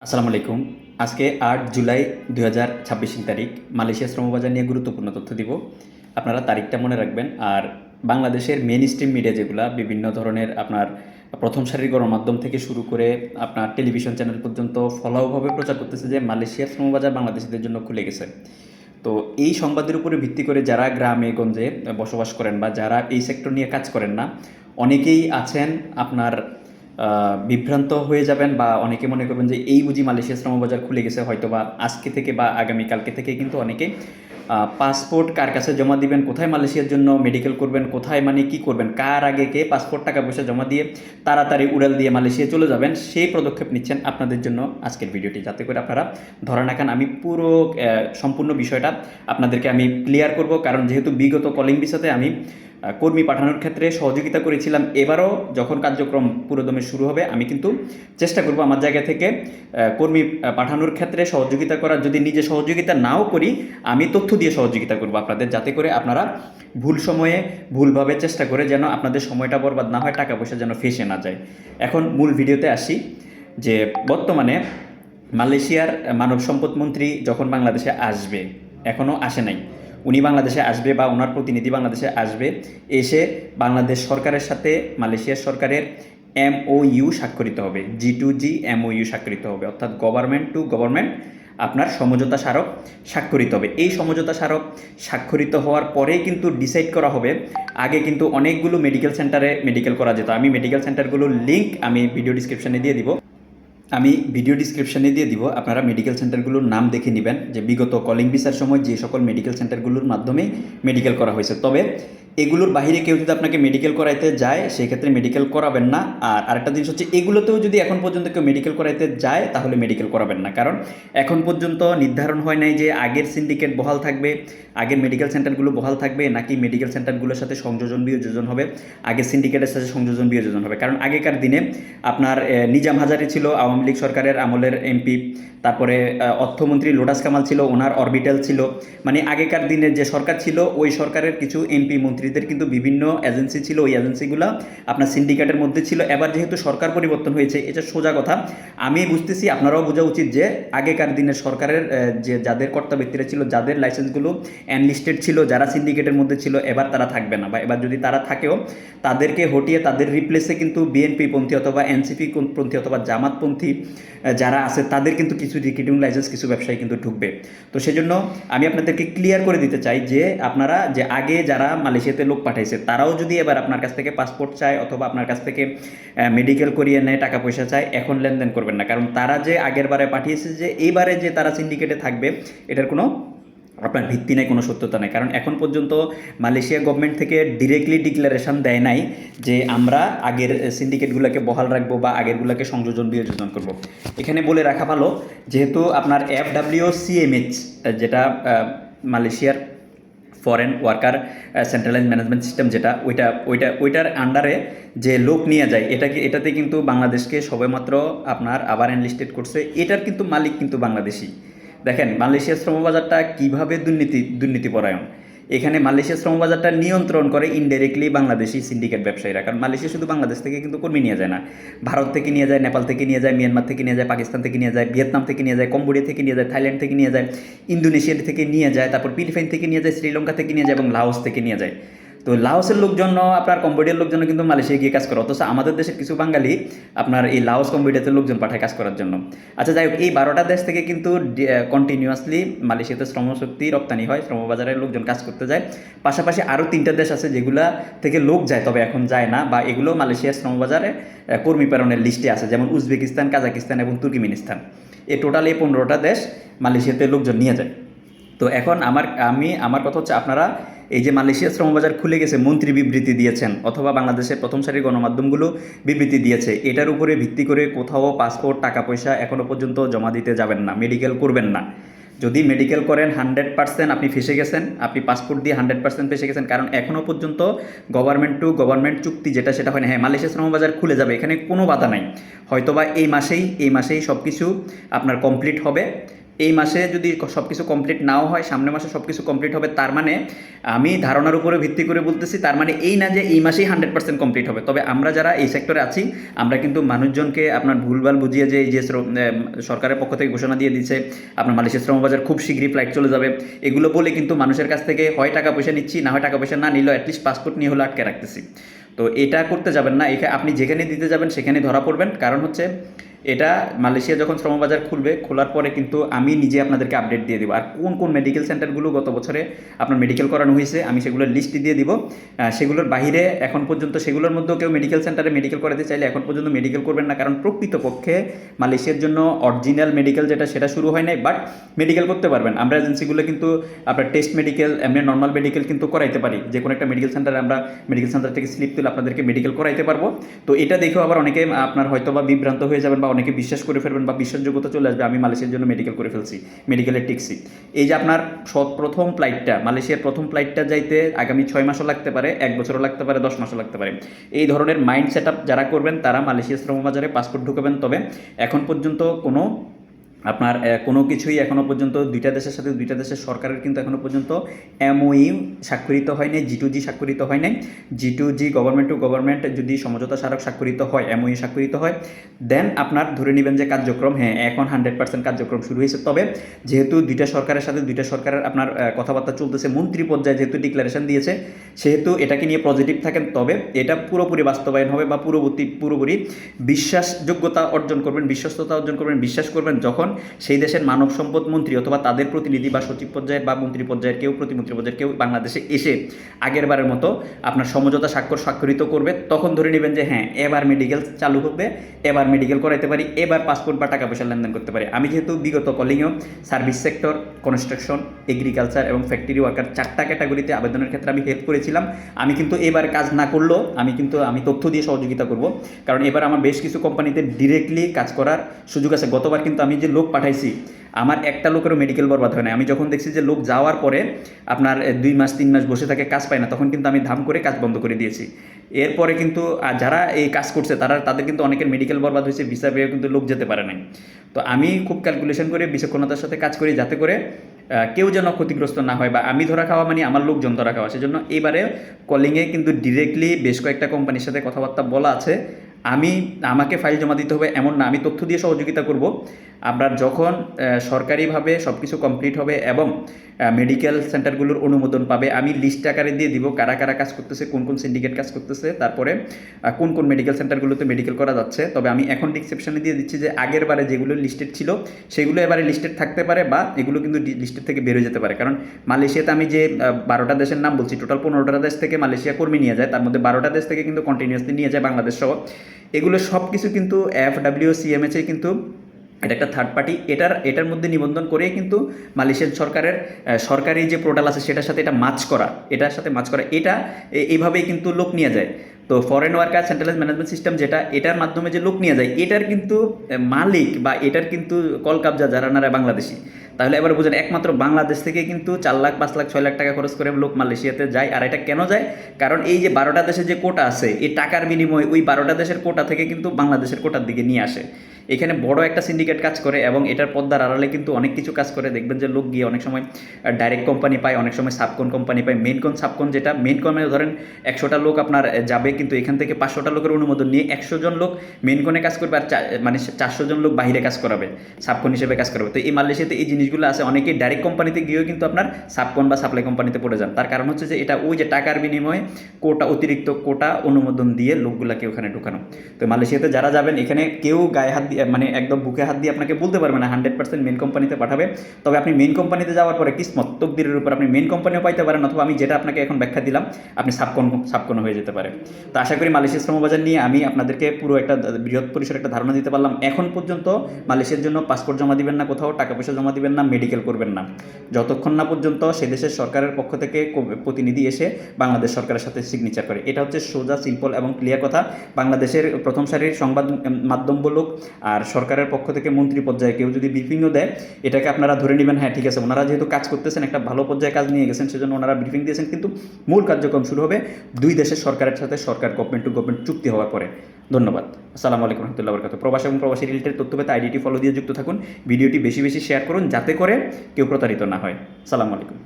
আসসালামু আলাইকুম। আজকে ৮ জুলাই ২০২৬ তারিখ। মালয়েশিয়া শ্রমবাজার নিয়ে গুরুত্বপূর্ণ তথ্য দিব। আপনারা তারিখটা মনে রাখবেন। আর বাংলাদেশের মেইন স্ট্রিম মিডিয়া যেগুলা বিভিন্ন ধরনের আপনার প্রথম সারির গণমাধ্যম থেকে শুরু করে আপনার টেলিভিশন চ্যানেল পর্যন্ত ফলাওভাবে প্রচার করতেছে যে মালয়েশিয়ার শ্রমবাজার বাংলাদেশিদের জন্য খুলে গেছে। তো এই সংবাদের উপরে ভিত্তি করে যারা গ্রামে গঞ্জে বসবাস করেন বা যারা এই সেক্টর নিয়ে কাজ করেন না, অনেকেই আছেন আপনার বিভ্রান্ত হয়ে যাবেন বা অনেকে মনে করবেন যে এই বুঝি মালয়েশিয়া শ্রমবাজার খুলে গেছে, হয়তো বা আজকে থেকে বা আগামীকালকে থেকে কিন্তু অনেকে পাসপোর্ট কার কাছে জমা দিবেন, কোথায় মালয়েশিয়ার জন্য মেডিকেল করবেন, কোথায় মানে কি করবেন, কার আগে কে পাসপোর্ট টাকা পয়সা জমা দিয়ে তাড়াতাড়ি উড়াল দিয়ে মালয়েশিয়া চলে যাবেন, সেই পদক্ষেপ নিচ্ছেন আপনাদের জন্য আজকের ভিডিওটি, যাতে করে আপনারা ধরা না খান। আমি পুরো সম্পূর্ণ বিষয়টা আপনাদেরকে আমি ক্লিয়ার করব, কারণ যেহেতু বিগত কলিং ভিসাতে আমি কর্মী পাঠানোর ক্ষেত্রে সহযোগিতা করেছিলাম। এবারও যখন কার্যক্রম পুরোদমে শুরু হবে, আমি কিন্তু চেষ্টা করব আমার জায়গা থেকে কর্মী পাঠানোর ক্ষেত্রে সহযোগিতা করার। যদি নিজে সহযোগিতা নাও করি, আমি তথ্য দিয়ে সহযোগিতা করব আপনাদের, যাতে করে আপনারা ভুল সময়ে ভুলভাবে চেষ্টা করে যেন আপনাদের সময়টা বরবাদ না হয়, টাকা পয়সা যেন ফেসে না যায়। এখন মূল ভিডিওতে আসি। যে বর্তমানে মালয়েশিয়ার মানব সম্পদ মন্ত্রী যখন বাংলাদেশে আসবে, এখনও আসে নাই, উনি বাংলাদেশে আসবে বা ওনার প্রতিনিধি বাংলাদেশে আসবে, এসে বাংলাদেশ সরকারের সাথে মালয়েশিয়ার সরকারের MOU স্বাক্ষরিত হবে। G2G MOU স্বাক্ষরিত হবে, অর্থাৎ গভর্নমেন্ট টু গভর্নমেন্ট আপনার সমঝোতা স্মারক স্বাক্ষরিত হবে। এই সমঝোতা স্মারক স্বাক্ষরিত হওয়ার পরেই কিন্তু ডিসাইড করা হবে। আগে কিন্তু অনেকগুলো মেডিকেল সেন্টারে মেডিকেল করা যেত। আমি মেডিকেল সেন্টারগুলোর লিঙ্ক আমি ভিডিও ডিসক্রিপশনে দিয়ে দিব। আপনারা মেডিকেল সেন্টারগুলোর নাম দেখে নেবেন, যে বিগত কলিং ভিসার সময় যে সকল মেডিকেল সেন্টারগুলোর মাধ্যমে মেডিকেল করা হয়েছে। তবে এগুলোর বাইরে কেউ যদি আপনাকে মেডিকেল করাইতে যায়, সেই ক্ষেত্রে মেডিকেল করাবেন না। আর আরেকটা জিনিস হচ্ছে, এগুলোতেও যদি এখন পর্যন্ত কেউ মেডিকেল করাইতে যায়, তাহলে মেডিকেল করাবেন না। কারণ এখন পর্যন্ত নির্ধারণ হয় নাই যে আগের সিন্ডিকেট বহাল থাকবে, আগের মেডিকেল সেন্টারগুলো বহাল থাকবে, নাকি মেডিকেল সেন্টারগুলোর সাথে সংযোজন বিয়োজন হবে, আগের সিন্ডিকেটের সাথে সংযোজন বিয়োজন হবে। কারণ আগেকার দিনে আপনার নিজাম হাজারি ছিল আওয়ামী লীগ সরকারের আমলের MP, তারপরে অর্থমন্ত্রী লোটাস কামাল ছিল, ওনার অরবিটাল ছিল। মানে আগেকার দিনের যে সরকার ছিল, ওই সরকারের কিছু MP মন্ত্রীদের কিন্তু বিভিন্ন এজেন্সি ছিল, ওই এজেন্সিগুলো আপনার সিন্ডিকেটের মধ্যে ছিল। এবার যেহেতু সরকার পরিবর্তন হয়েছে, এটা সোজা কথা, আমি বুঝতেছি, আপনারাও বোঝা উচিত যে আগেকার দিনের সরকারের যে যাদের কর্তা ব্যক্তিরা ছিল, যাদের লাইসেন্সগুলো অ্যানলিস্টেড ছিল, যারা সিন্ডিকেটের মধ্যে ছিল, এবার তারা থাকবে না, বা এবার যদি তারা থাকেও, তাদেরকে হটিয়ে তাদের রিপ্লেসে কিন্তু BNP পন্থী অথবা NCP পন্থী অথবা জামাতপন্থী যারা আছে, তাদের কিন্তু কিছু রিক্রুটিং লাইসেন্স কিছু ব্যবসায়ী কিন্তু ঢুকবে। তো সেজন্য আমি আপনাদেরকে ক্লিয়ার করে দিতে চাই যে আপনারা যে আগে যারা মালয়েশিয়াতে লোক পাঠাইছে, তারাও যদি এবার আপনার কাছ থেকে পাসপোর্ট চায় অথবা আপনার কাছ থেকে মেডিকেল করিয়ে নেয়, টাকা পয়সা চায়, এখন লেনদেন করবেন না। কারণ তারা যে আগের বারে পাঠিয়েছে, যে এইবারে যে তারা সিন্ডিকেটে থাকবে, এটার কোনো আপনার ভিত্তি নেই, কোনো সত্যতা নেই। কারণ এখন পর্যন্ত মালয়েশিয়া গভর্নমেন্ট থেকে ডিরেক্টলি ডিক্লারেশন দেয় নাই যে আমরা আগের সিন্ডিকেটগুলোকে বহাল রাখবো বা আগেরগুলোকে সংযোজন বিয়োজন করব। এখানে বলে রাখা ভালো, যেহেতু আপনার FWCMH, যেটা মালয়েশিয়ার foreign worker centralise management system, যেটা ওইটার আন্ডারে যে লোক নিয়ে যায়, এটাতে কিন্তু বাংলাদেশকে সবেমাত্র আপনার আবার এনলিস্টেড করছে। এটার কিন্তু মালিক কিন্তু বাংলাদেশি। দেখেন মালয়েশিয়ার শ্রমবাজারটা কীভাবে দুর্নীতিপরায়ণ। এখানে মালয়েশিয়ার শ্রমবাজারটা নিয়ন্ত্রণ করে ইনডাইরেক্টলি বাংলাদেশি সিন্ডিকেট ব্যবসায়ীরা। কারণ মালয়েশিয়া শুধু বাংলাদেশ থেকে কিন্তু কর্মী নিয়ে যায় না, ভারত থেকে নিয়ে যায়, নেপাল থেকে নিয়ে যায়, মিয়ানমার থেকে নিয়ে যায়, পাকিস্তান থেকে নিয়ে যায়, ভিয়েতনাম থেকে নিয়ে যায়, কম্বোডিয়া থেকে নিয়ে যায়, থাইল্যান্ড থেকে নিয়ে যায়, ইন্দোনেশিয়া থেকে নিয়ে যায়, তারপর ফিলিপাইন থেকে নিয়ে যায়, শ্রীলঙ্কা থেকে নিয়ে যায় এবং লাওস থেকে নিয়ে যায়। তো লাওসের লোকজন, আপনার কম্বোডিয়ার লোকজন কিন্তু মালয়েশিয়া গিয়ে কাজ করে, অথচ আমাদের দেশের কিছু বাঙালি আপনার এই লাওস কম্বোডিয়াতে লোকজন পাঠায় কাজ করার জন্য। আচ্ছা যাই হোক, এই 12টা দেশ থেকে কিন্তু কন্টিনিউয়াসলি মালয়েশিয়াতে শ্রমশক্তি রপ্তানি হয়, শ্রমবাজারের লোকজন কাজ করতে যায়। পাশাপাশি আরও 3টা দেশ আছে যেগুলা থেকে লোক যায়, তবে এখন যায় না, বা এগুলো মালয়েশিয়ার শ্রমবাজারে কর্মী প্রেরণের লিস্টে আছে, যেমন উজবেকিস্তান, কাজাকিস্তান এবং তুর্কিমেনিস্তান। টোটাল এই 15টা দেশ মালয়েশিয়াতে লোকজন নিয়ে যায়। তো এখন আমার কথা হচ্ছে, আপনারা এই যে মালয়েশিয়া শ্রমবাজার খুলে গেছে, মন্ত্রী বিবৃতি দিয়েছেন অথবা বাংলাদেশের প্রথম সারির গণমাধ্যমগুলো বিবৃতি দিয়েছে, এটার উপরে ভিত্তি করে কোথাও পাসপোর্ট টাকা পয়সা এখনও পর্যন্ত জমা দিতে যাবেন না, মেডিকেল করবেন না। যদি মেডিকেল করেন 100% আপনি ফেসে গেছেন, আপনি পাসপোর্ট দিয়ে 100% ফেসে গেছেন। কারণ এখনও পর্যন্ত গভর্নমেন্ট টু গভর্নমেন্ট চুক্তি যেটা, সেটা হয় না। হ্যাঁ, মালয়েশিয়া শ্রমবাজার খুলে যাবে, এখানে কোনো বাধা নাই, হয়তোবা এই মাসেই সব কিছু আপনার কমপ্লিট হবে। এই মাসে যদি সব কিছু কমপ্লিট নাও হয়, সামনের মাসে সব কিছু কমপ্লিট হবে, তার মানে আমি ধারণার উপরে ভিত্তি করে বলতেছি, তার মানে এই না যে এই মাসেই 100% কমপ্লিট হবে। তবে আমরা যারা এই সেক্টরে আছি, আমরা কিন্তু মানুষজনকে আপনার ভুলভাল বুঝিয়ে যে এই যে সরকারের পক্ষ থেকে ঘোষণা দিয়ে দিচ্ছে আপনার মালয়েশিয়া শ্রমবাজার খুব শীঘ্রই ফ্লাইট চলে যাবে, এগুলো বলে কিন্তু মানুষের কাছ থেকে হয় টাকা পয়সা নিচ্ছি, না হয় টাকা পয়সা না নিলেও অ্যাটলিস্ট পাসপোর্ট নিয়ে হলে আটকে রাখতেছি। তো এটা করতে যাবেন না। আপনি যেখানে দিতে যাবেন সেখানে ধরা পড়বেন। কারণ হচ্ছে এটা মালয়েশিয়া যখন শ্রমবাজার খুলবে, খোলার পরে কিন্তু আমি নিজে আপনাদেরকে আপডেট দিয়ে দেবো। আর কোন কোন মেডিকেল সেন্টারগুলো গত বছরে আপনার মেডিকেল করানো হয়েছে আমি সেগুলোর লিস্ট দিয়ে দিব। সেগুলোর বাইরে এখন পর্যন্ত সেগুলোর মধ্যেও কেউ মেডিকেল সেন্টারে মেডিকেল করাতে চাইলে এখন পর্যন্ত মেডিকেল করবেন না, কারণ প্রকৃতপক্ষে মালয়েশিয়ার জন্য অরিজিনাল মেডিকেল যেটা সেটা শুরু হয় নাই, বাট মেডিকেল করতে পারবেন। আমরা এজেন্সিগুলো কিন্তু আপনার টেস্ট মেডিকেল, এমনি নর্মাল মেডিকেল কিন্তু করাইতে পারি। যে কোনো একটা মেডিকেল সেন্টারে আমরা মেডিকেল সেন্টার থেকে স্লিপ তুলে আপনাদেরকে মেডিকেল করাইতে পারবো। তো এটা দেখেও আবার অনেকে আপনার হয়তো বা বিভ্রান্ত হয়ে যাবেন বা অনেকে বিশ্বাস করে ফেলবেন বা বিশ্বাসযোগ্যতা চলে আসবে আমি মালয়েশিয়ার জন্য মেডিকেল করে ফেলছি, মেডিকেলের টিকছি। এই যে আপনার প্রথম ফ্লাইটটা, মালয়েশিয়ার প্রথম ফ্লাইটটা যাইতে আগামী 6 মাসও লাগতে পারে, 1 বছরও লাগতে পারে, 10 মাসও লাগতে পারে। এই ধরনের মাইন্ড সেট আপ যারা করবেন তারা মালয়েশিয়া শ্রমবাজারে পাসপোর্ট ঢুকাবেন। তবে এখন পর্যন্ত আপনার কোনো কিছুই এখনও পর্যন্ত দুইটা দেশের সাথে দুইটা দেশের সরকারের কিন্তু এখনও পর্যন্ত এমওইউ স্বাক্ষরিত হয় নাই, G2G স্বাক্ষরিত হয় নাই। G2G গভর্নমেন্ট টু গভর্নমেন্ট যদি সমঝোতা স্মারক স্বাক্ষরিত হয়, এমওইউ স্বাক্ষরিত হয়, দেন আপনার ধরে নেবেন যে কার্যক্রম এখন 100% কার্যক্রম শুরু হয়েছে। তবে যেহেতু দুইটা সরকারের সাথে দুইটা সরকারের আপনার কথাবার্তা চলতেছে, মন্ত্রী পর্যায়ে যেহেতু ডিক্লারেশন দিয়েছে, সেহেতু এটাকে নিয়ে পজিটিভ থাকেন। তবে এটা পুরোপুরি বাস্তবায়ন হবে বা পুরোপুরি বিশ্বাসযোগ্যতা অর্জন করবেন, বিশ্বস্ততা অর্জন করবেন, বিশ্বাস করবেন যখন সেই দেশের মানব সম্পদ মন্ত্রী অথবা তাদের প্রতিনিধি বা সচিব পর্যায়ের বা মন্ত্রী পর্যায়ের কেউ, প্রতিমন্ত্রী পর্যায়ের কেউ বাংলাদেশে এসে আগেরবারের মতো আপনার সমঝোতা স্বাক্ষরিত করবে, তখন ধরে নেবেন যে হ্যাঁ এবার মেডিকেল চালু হবে, এবার মেডিকেল করাইতে পারি, এবার পাসপোর্ট বা টাকা পয়সা লেনদেন করতে পারি। আমি যেহেতু বিগত কলিংয়েও সার্ভিস সেক্টর, কনস্ট্রাকশন, এগ্রিকালচার এবং ফ্যাক্টরি ওয়ার্কার 4টা ক্যাটাগরিতে আবেদনের ক্ষেত্রে আমি হেল্প করেছিলাম। আমি কিন্তু এবার কাজ না করলেও আমি তথ্য দিয়ে সহযোগিতা করব, কারণ এবার আমার বেশ কিছু কোম্পানিতে ডিরেক্টলি কাজ করার সুযোগ আছে। গতবার কিন্তু আমি যে লোক পাঠাইছি, আমার একটা লোকেরও মেডিকেল বরবাদ হয় না। আমি যখন দেখছি যে লোক যাওয়ার পরে আপনার 2 মাস 3 মাস বসে থাকে, কাজ পায় না, তখন কিন্তু আমি ধাম করে কাজ বন্ধ করে দিয়েছি। এরপরে কিন্তু যারা এই কাজ করছে তাদের কিন্তু অনেকের মেডিকেল বরবাদ হয়েছে, ভিসা পেয়ে কিন্তু লোক যেতে পারে নাই। তো আমি খুব ক্যালকুলেশন করে বিচক্ষণতার সাথে কাজ করি, যাতে করে কেউ যেন ক্ষতিগ্রস্ত না হয়, বা আমি ধরা খাওয়া মানে আমার লোকজন ধরা খাওয়া। সেজন্য এবারে কলিংয়ে কিন্তু ডিরেক্টলি বেশ কয়েকটা কোম্পানির সাথে কথাবার্তা বলা আছে। আমাকে ফাইল জমা দিতে হবে এমন না, আমি তথ্য দিয়ে সহযোগিতা করব। আপনার যখন সরকারিভাবে সব কিছু কমপ্লিট হবে এবং মেডিকেল সেন্টারগুলোর অনুমোদন পাবে, আমি লিস্ট আকারে দিয়ে দিব কারা কারা কাজ করতেছে, কোন কোন সিন্ডিকেট কাজ করতেছে, তারপরে কোন কোন মেডিকেল সেন্টারগুলোতে মেডিকেল করা যাচ্ছে। তবে আমি এখন ডিসক্রিপশনে দিয়ে দিচ্ছি যে আগের বারে যেগুলো লিস্টেড ছিল সেগুলো এবারে লিস্টেড থাকতে পারে, বা এগুলো কিন্তু লিস্টেড থেকে বেরোয় যেতে পারে। কারণ মালয়েশিয়াতে আমি যে 12টা দেশের নাম বলছি, টোটাল 15টা দেশ থেকে মালয়েশিয়া কর্মী নিয়ে যায়, তার মধ্যে 12টা দেশ থেকে কিন্তু কন্টিনিউয়াসলি নিয়ে যায় বাংলাদেশ সহ। এগুলো সব কিছু কিন্তু FWCMHA কিন্তু এটা একটা থার্ড পার্টি, এটার মধ্যে নিবন্ধন করেই কিন্তু মালয়েশিয়ান সরকারের সরকারি যে পোর্টাল আছে সেটার সাথে এটার সাথে মাচ করা, এটা এইভাবেই কিন্তু লোক নিয়ে যায়। তো foreign worker centralise management system যেটা, এটার মাধ্যমে যে লোক নিয়ে যায়, এটার কিন্তু মালিক বা এটার কিন্তু কল কাবজা যারা নারা বাংলাদেশি। তাহলে এবার বুঝেন, একমাত্র বাংলাদেশ থেকে কিন্তু 4 লাখ 5 লাখ 6 লাখ টাকা খরচ করে লোক মালয়েশিয়াতে যায়। আর এটা কেন যায়? কারণ এই যে 12টা দেশের যে কোটা আছে, এই টাকার বিনিময়ে ওই 12টা দেশের কোটা থেকে কিন্তু বাংলাদেশের কোটার দিকে নিয়ে আসে। এখানে বড় একটা সিন্ডিকেট কাজ করে এবং এটার পর্দার আড়ালে কিন্তু অনেক কিছু কাজ করে। দেখবেন যে লোক গিয়ে অনেক সময় ডাইরেক্ট কোম্পানি পায়, অনেক সময় সাবকন কোম্পানি পায়। মেইনকন সাবকন, যেটা মেইনকনে ধরেন 100টা লোক আপনার যাবে, কিন্তু এখান থেকে 500টা লোকের অনুমোদন নিয়ে 100 জন লোক মেইনকনে কাজ করবে, আর মানে 400 জন লোক বাইরে কাজ করাবে, সাবকন হিসেবে কাজ করাবে। তো এই মালয়েশিয়াতে এই জিনিসগুলো আছে। অনেকেই ডাইরেক্ট কোম্পানিতে গিয়েও কিন্তু আপনার সাবকন বা সাপ্লাই কোম্পানিতে পড়ে যান। তার কারণ হচ্ছে যে এটা ওই যে টাকার বিনিময়ে অতিরিক্ত কোটা অনুমোদন দিয়ে লোকগুলাকে ওখানে ঢুকানো। তো মালয়েশিয়াতে যারা যাবেন, এখানে কেউ গায়ে হাত দিয়ে মানে একদম বুকে হাত দিয়ে আপনাকে বলতে পারবে না 100% মেন কোম্পানিতে পাঠাবে। তবে আপনি মেন কোম্পানিতে যাওয়ার পরে কিসমত তকদিরের উপর আপনি মেন কোম্পানিও পাইতে পারেন, অথবা আমি যেটা আপনাকে এখন ব্যাখ্যা দিলাম আপনি সাবকন হয়ে যেতে পারে। তো আশা করি মালয়েশিয়া শ্রমবাজার নিয়ে আমি আপনাদেরকে পুরো একটা বৃহৎ পরিসরে একটা ধারণা দিতে পারলাম। এখন পর্যন্ত মালয়েশিয়ার জন্য পাসপোর্ট জমা দিবেন না, কোথাও টাকা পয়সা জমা দিবেন না, মেডিকেল করবেন না, যতক্ষণ না পর্যন্ত সে দেশের সরকারের পক্ষ থেকে প্রতিনিধি এসে বাংলাদেশ সরকারের সাথে সিগনেচার করে। এটা হচ্ছে সোজা, সিম্পল এবং ক্লিয়ার কথা। বাংলাদেশের প্রথম সারির সংবাদ মাধ্যম বলুক আর সরকারের পক্ষ থেকে মন্ত্রী পর্যায়ে কেউ যদি ব্রিফিংও দেয়, এটাকে আপনারা ধরে নেবেন হ্যাঁ ঠিক আছে, ওনারা যেহেতু কাজ করতেছেন, একটা ভালো পর্যায়ে কাজ নিয়ে গেছেন, সেজন্য ওনারা ব্রিফিং দিয়েছেন। কিন্তু মূল কার্যক্রম শুরু হবে দুই দেশের সরকারের সাথে, সরকার গভর্নমেন্ট টু গভর্নমেন্ট চুক্তি হওয়ার পরে। ধন্যবাদ। আসসালামু আলাইকুম রহমতুল্লাহ বরকাত। প্রবাস এবং প্রবাসী রিলেটেড তথ্য পেতে আইডিটি ফলো দিয়ে যুক্ত থাকুন। ভিডিওটি বেশি বেশি শেয়ার করুন যাতে করে কেউ প্রতারিত না হয়। সালামু আলাইকুম।